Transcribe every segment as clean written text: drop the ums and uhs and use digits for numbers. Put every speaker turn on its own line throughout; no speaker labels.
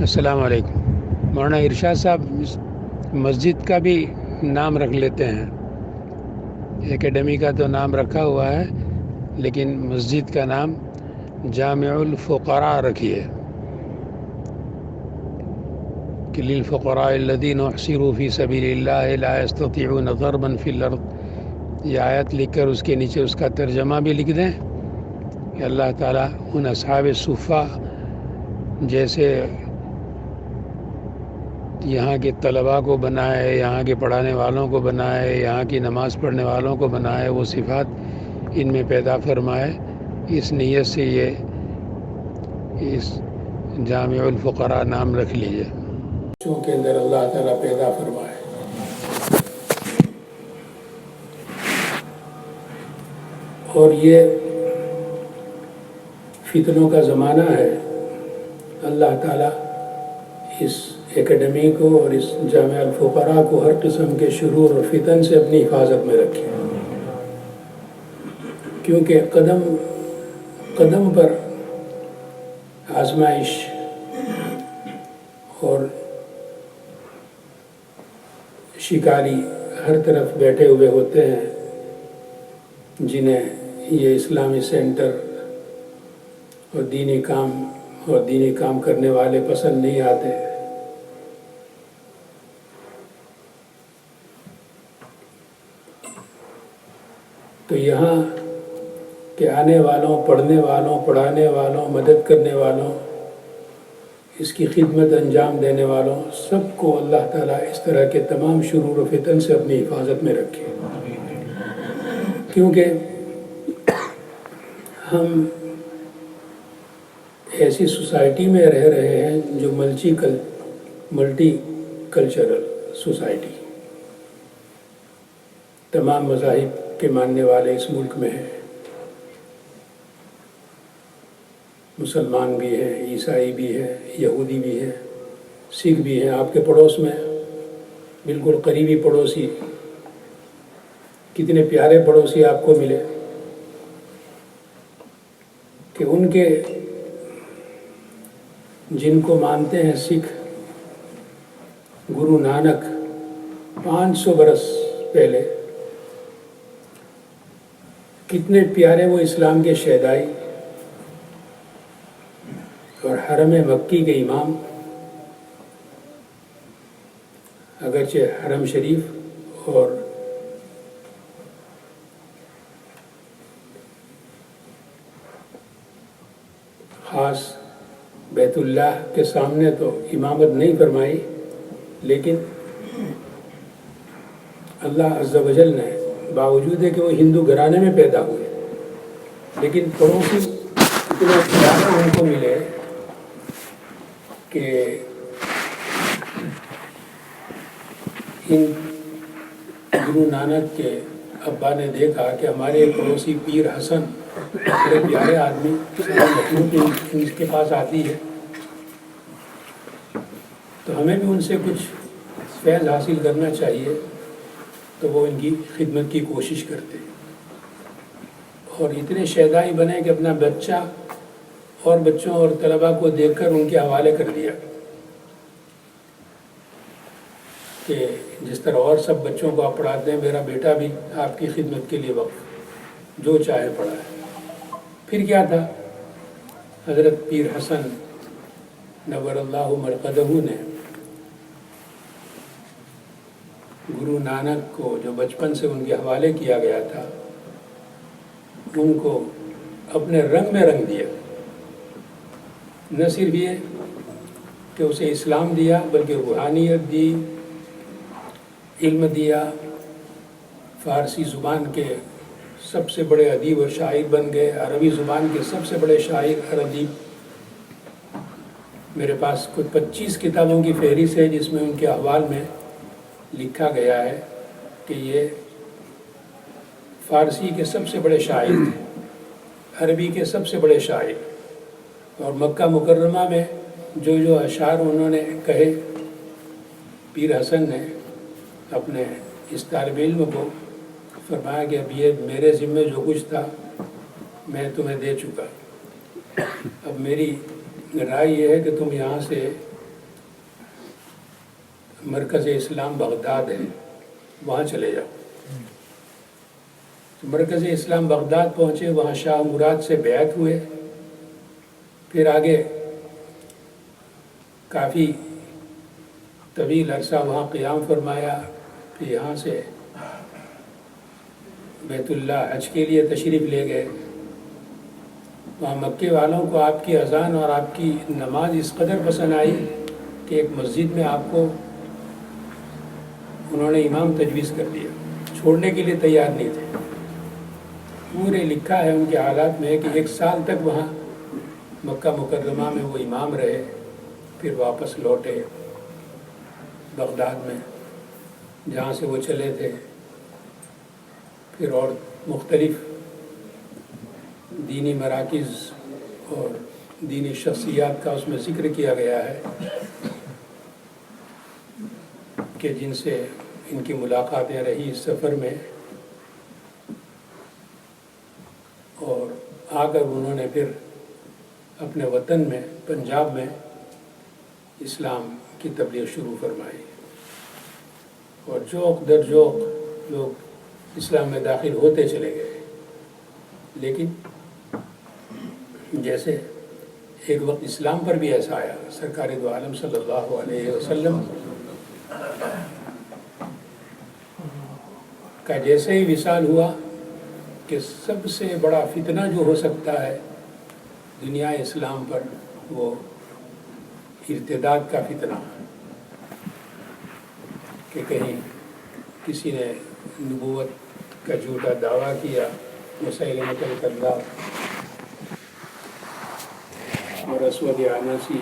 السلام علیکم۔ مولانا ارشاد صاحب مسجد کا بھی نام رکھ لیتے ہیں، اکیڈمی کا تو نام رکھا ہوا ہے لیکن مسجد کا نام جامع الفقراء رکھیے کہ للفقراء الذین احصروا فی سبیل اللہ لا یستطیعون ضربا فی الارض، یہ آیت لکھ کر اس کے نیچے اس کا ترجمہ بھی لکھ دیں کہ اللہ تعالیٰ ان اصحاب صفہ جیسے یہاں کے طلباء کو بنائے، یہاں کے پڑھانے والوں کو بنائے، یہاں کی نماز پڑھنے والوں کو بنائے، وہ صفات ان میں پیدا فرمائے۔ اس نیت سے یہ اس جامع الفقراء نام رکھ لیجیے
کے اندر اللہ تعالیٰ پیدا فرمائے۔ اور یہ فتنوں کا زمانہ ہے، اللہ تعالیٰ اس اکیڈمی کو اور اس جامع الفقراء کو ہر قسم کے شرور اور فتن سے اپنی حفاظت میں رکھے، کیونکہ قدم قدم پر آزمائش اور شکاری ہر طرف بیٹھے ہوئے ہوتے ہیں، جنہیں یہ اسلامی سینٹر اور دینی کام کرنے والے پسند نہیں آتے۔ تو یہاں کے آنے والوں، پڑھنے والوں، پڑھانے والوں، مدد کرنے والوں، اس کی خدمت انجام دینے والوں سب کو اللہ تعالیٰ اس طرح کے تمام شرور و فتن سے اپنی حفاظت میں رکھے، کیونکہ ہم ایسی سوسائٹی میں رہ رہے ہیں جو ملٹی کلچرل سوسائٹی، تمام مذاہب کے ماننے والے اس ملک میں ہیں، مسلمان بھی ہیں، عیسائی بھی ہیں، یہودی بھی ہیں، سکھ بھی ہیں۔ آپ کے پڑوس میں بالکل قریبی پڑوسی، کتنے پیارے پڑوسی آپ کو ملے کہ ان کے جن کو مانتے ہیں سکھ، گرو نانک 500 برس پہلے کتنے پیارے وہ اسلام کے شہدائی اور حرم مکی کے امام، اگرچہ حرم شریف اور خاص بیت اللہ کے سامنے تو امامت نہیں فرمائی، لیکن اللہ عز و جل نے باوجود ہے کہ وہ ہندو گھرانے میں پیدا ہوئے، لیکن پڑوسی اتنے پیارے ان کو ملے کہ ان گرو نانک کے ابا نے دیکھا کہ ہمارے پڑوسی پیر حسن بڑے پیارے آدمی، ان کے پاس آتی ہے تو ہمیں بھی ان سے کچھ فیض حاصل کرنا چاہیے، تو وہ ان کی خدمت کی کوشش کرتے اور اتنے شہدائی بنے کہ اپنا بچہ اور بچوں اور طلباء کو دیکھ کر ان کے حوالے کر دیا کہ جس طرح اور سب بچوں کو آپ پڑھاتے ہیں، میرا بیٹا بھی آپ کی خدمت کے لیے وقف، جو چاہے پڑھائے۔ پھر کیا تھا، حضرت پیر حسن نور اللہ مرقدہ نے گرو نانک کو جو بچپن سے ان کے حوالے کیا گیا تھا، ان کو اپنے رنگ میں رنگ دیا، نہ صرف یہ کہ اسے اسلام دیا بلکہ روحانیت دی، علم دیا، فارسی زبان کے سب سے بڑے ادیب اور شاعر بن گئے، عربی زبان کے سب سے بڑے شاعر اور ادیب۔ میرے پاس کچھ 25 کتابوں کی فہرست ہے جس میں ان کے احوال میں لکھا گیا ہے کہ یہ فارسی کے سب سے بڑے شاعر تھے، عربی کے سب سے بڑے شاعر، اور مکہ مکرمہ میں جو اشعار انہوں نے کہے، پیر حسن نے اپنے اس طالب علم کو فرمایا کہ اب یہ میرے ذمے جو کچھ تھا میں تمہیں دے چکا، اب میری رائے یہ ہے کہ تم یہاں سے मरकज़ इस्लाम बगदाद है, वहाँ चले जाओ। तो मरकज़ इस्लाम बगदाद पहुँचे, वहाँ शाह मुराद से बैत हुए, फिर आगे काफ़ी तवील अरसा वहाँ क़ियाम फरमाया। फिर यहाँ से बैतुल्लाह हज के लिए तशरीफ़ ले गए। वहाँ मक्के वालों को आपकी अज़ान और आपकी नमाज इस कदर पसंद आई कि एक मस्जिद में आपको उन्होंने इमाम तजवीज़ कर दिया, छोड़ने के लिए तैयार नहीं थे। पूरे लिखा है उनके हालात में कि 1 साल तक वहाँ मक्का मुकर्रमा में वो इमाम रहे, फिर वापस लौटे बगदाद में जहाँ से वो चले थे। फिर और मुख्तलिफ़ दीनी मराकिज़ और दीनी शख्सियात का उसमें ज़िक्र किया गया है कि जिनसे इनकी मुलाकातें रही इस सफ़र में, और आकर उन्होंने फिर अपने वतन में पंजाब में इस्लाम की तबलीग शुरू फरमाई। और जोक दर जोक लोग इस्लाम में दाखिल होते चले गए। लेकिन जैसे एक वक्त इस्लाम पर भी ऐसा आया, सरकार दो आलम सल्लल्लाहु अलैहि वसल्लम का जैसे ही विसाल हुआ कि सबसे बड़ा फितना जो हो सकता है दुनिया इस्लाम पर, वो इर्तिदाद का फितना, कि कहीं किसी ने नबूवत का झूठा दावा किया, मुसैलमतुल कज़्ज़ाब और अस्वद अनसी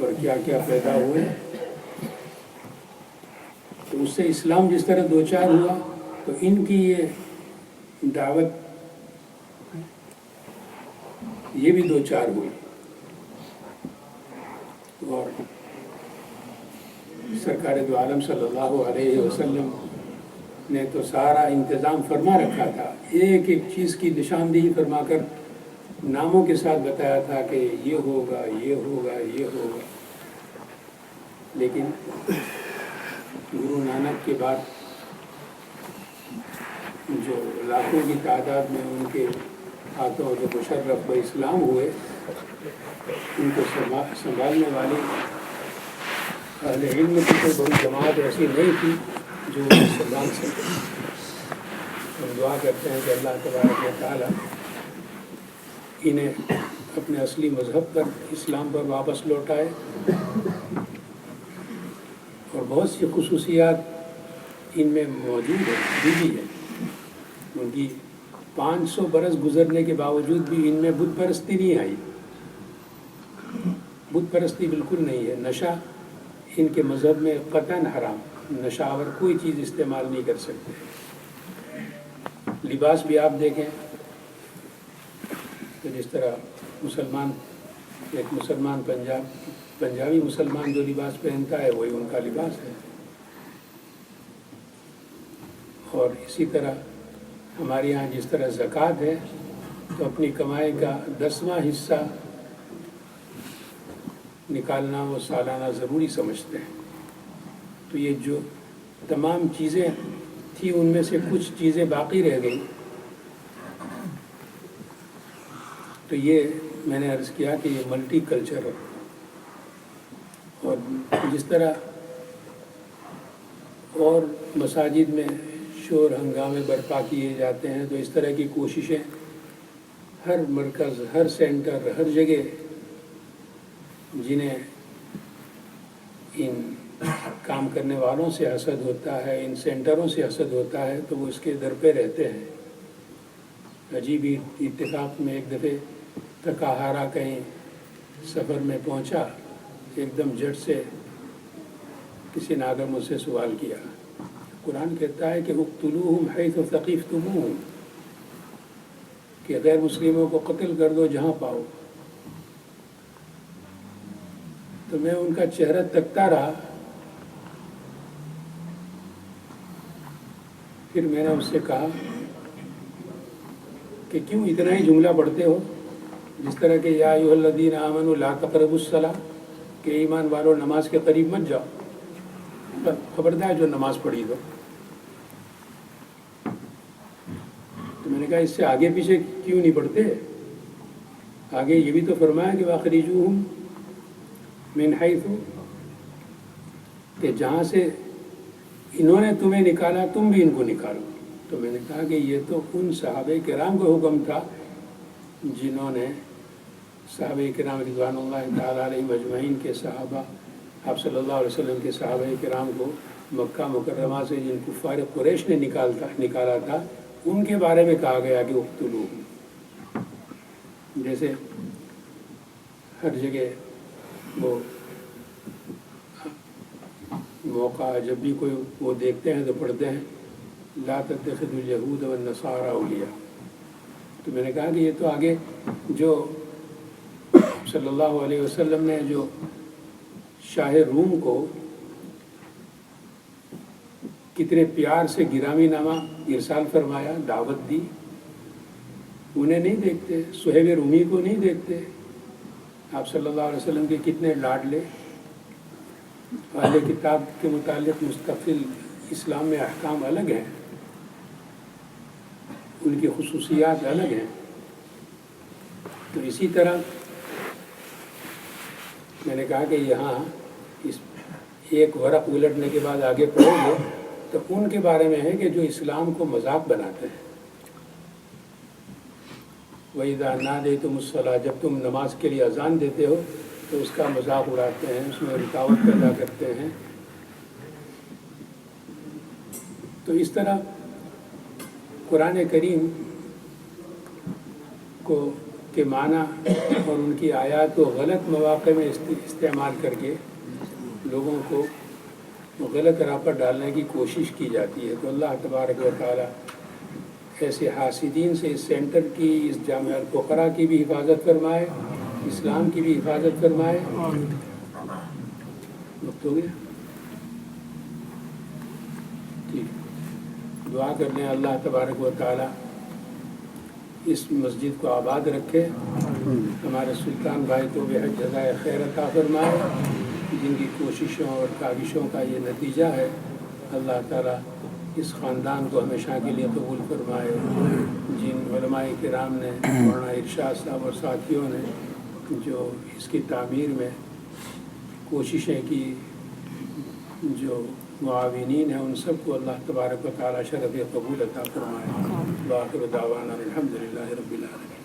और क्या क्या पैदा हुए। तो उससे इस्लाम जिस तरह दो चार हुआ, तो इनकी ये दावत ये भी दो चार हुई। और सरकार दो आलम सल्लल्लाहु अलैहि वसल्लम ने तो सारा इंतज़ाम फरमा रखा था, एक एक चीज़ की निशानदेही फरमाकर नामों के साथ बताया था कि ये होगा, ये होगा, ये होगा। लेकिन गुरु नानक के बाद जो लाखों की तादाद में उनके हाथों जो मुशर्रफ व इस्लाम हुए, उनको संभालने वाली अहले इल्म की कोई बड़ी जमात ऐसी नहीं थी जो उन्हें संभाल सके। हम दुआ करते हैं कि अल्लाह तबारक व तआला इन्हें अपने असली मज़हब पर, इस्लाम पर वापस लौटाए। और बहुत सी खुसूसियात इनमें मौजूद है, भी है। उनकी 500 बरस गुजरने के बावजूद भी इनमें बुत परस्ती नहीं आई, बुत परस्ती बिल्कुल नहीं है। नशा इनके मज़हब में क़तन हराम, नशावर कोई चीज़ इस्तेमाल नहीं कर सकते। लिबास भी आप देखें तो जिस तरह मुसलमान, एक मुसलमान पंजाबी मुसलमान जो लिबास पहनता है वही उनका लिबास है। और इसी तरह हमारे यहाँ जिस तरह ज़कात है, तो अपनी कमाई का 10वां हिस्सा निकालना वो सालाना ज़रूरी समझते हैं। तो ये जो तमाम चीज़ें थी उनमें से कुछ चीज़ें बाकी रह गई। तो ये मैंने अर्ज़ किया कि ये मल्टी कल्चर है। और जिस तरह और मसाजिद में शोर हंगामे बर्पा किए जाते हैं, तो इस तरह की कोशिशें हर मरकज़, हर सेंटर, हर जगह जिन्हें इन काम करने वालों से हसद होता है, इन सेंटरों से हसद होता है, तो वो इसके दर पे रहते हैं। अजीब ही इत्तेफाक में एक दफ़े तकाहारा कहीं सफ़र में पहुंचा, एकदम झट से किसी ने आकर मुझसे सवाल किया। कुरान कहता है कि उक़्तुलूहुम हैथु सक़ीफ़्तुमूहुम, कि गैर मुस्लिमों को कत्ल कर दो जहाँ पाओ। तो मैं उनका चेहरा तकता रहा। फिर मैंने उससे कहा कि क्यों इतना ही जुमला पढ़ते हो, जिस तरह के या अय्युहल्लज़ीना आमनू ला तक़रबुस्सलाह, कि ईमान वालों नमाज के करीब मत जाओ। पर खबरदार जो नमाज पढ़ी तो मैंने कहा इससे आगे पीछे क्यों नहीं पढ़ते? आगे ये भी तो फरमाया कि वाखरिजूहुम मिन हैथु, कि जहाँ से इन्होंने तुम्हें निकाला तुम भी इनको निकालो। तो मैंने कहा कि ये तो उन सहाबे किराम का हुक्म था जिन्होंने सहाबे किराम रिज़वानुल्लाह तआला अलैहिम अजमईन के सहाबा आप सल्लल्लाहु अलैहि वसल्लम के सहाबे किराम को मक्का मुकर्रमा से जिन कुफ़ार कुरैश ने निकाला था उनके बारे में कहा गया कि उक़्तुलू। जैसे हर जगह वो मौका जब भी कोई वो देखते हैं तो पढ़ते हैं ला तत्तखिज़ुल यहूद वन नसारा औलिया। तो मैंने कहा कि ये तो आगे जो सल्लल्लाहु अलैहि वसल्लम ने जो शाह रूम को कितने प्यार से गिरामी नामा इरसाल फरमाया, दावत दी, उन्हें नहीं देखते, सुहैब रूमी को नहीं देखते। आप सल्लल्लाहु अलैहि वसल्लम के कितने लाडले, अहले किताब के मुतालिक मुस्तकिल इस्लाम में अहकाम अलग हैं, उनकी खुसूसियात अलग हैं। तो इसी तरह मैंने कहा कि यहाँ इस एक वरक़ उलटने के बाद आगे पढ़ोगे तो उनके बारे में है कि जो इस्लाम को मजाक बनाते हैं। वइज़ा नादैतुमुस्सलाह, जब तुम नमाज के लिए अजान देते हो तो उसका मजाक उड़ाते हैं, उसमें रुकावट पैदा करते हैं। तो इस तरह कुरान करीम को के माना और उनकी आयत को गलत मौक़े में इस्तेमाल करके लोगों को गलत राह पर डालने की कोशिश की जाती है। तो अल्लाह तबारक व तआला ऐसे हासिदीन से इस सेंटर की, इस जामिया अल-फ़ुक़रा की भी हिफाजत फरमाए, इस्लाम की भी हिफाजत फरमाए। वक्त हो गया, ठीक, दुआ कर लें अल्लाह तबारक व तआला इस मस्जिद को आबाद रखे, हमारे सुल्तान भाई को बेहद जज़ाए खैर अता फरमाए, जिनकी कोशिशों और काविशों का ये नतीजा है। अल्लाह ताला इस ख़ानदान को हमेशा के लिए कबूल फरमाए। जिन उलमाए किराम ने, मौलाना इरशाद साहब और साथियों ने जो इसकी तामीर में कोशिशें की, जो मुआविनीन हैं, उन सबको अल्लाह तबारक व तआला शरफ़ कबूल अता फरमाए। व आखिर दावाना अल्हम्दुलिल्लाहि रब्बिल आलमीन।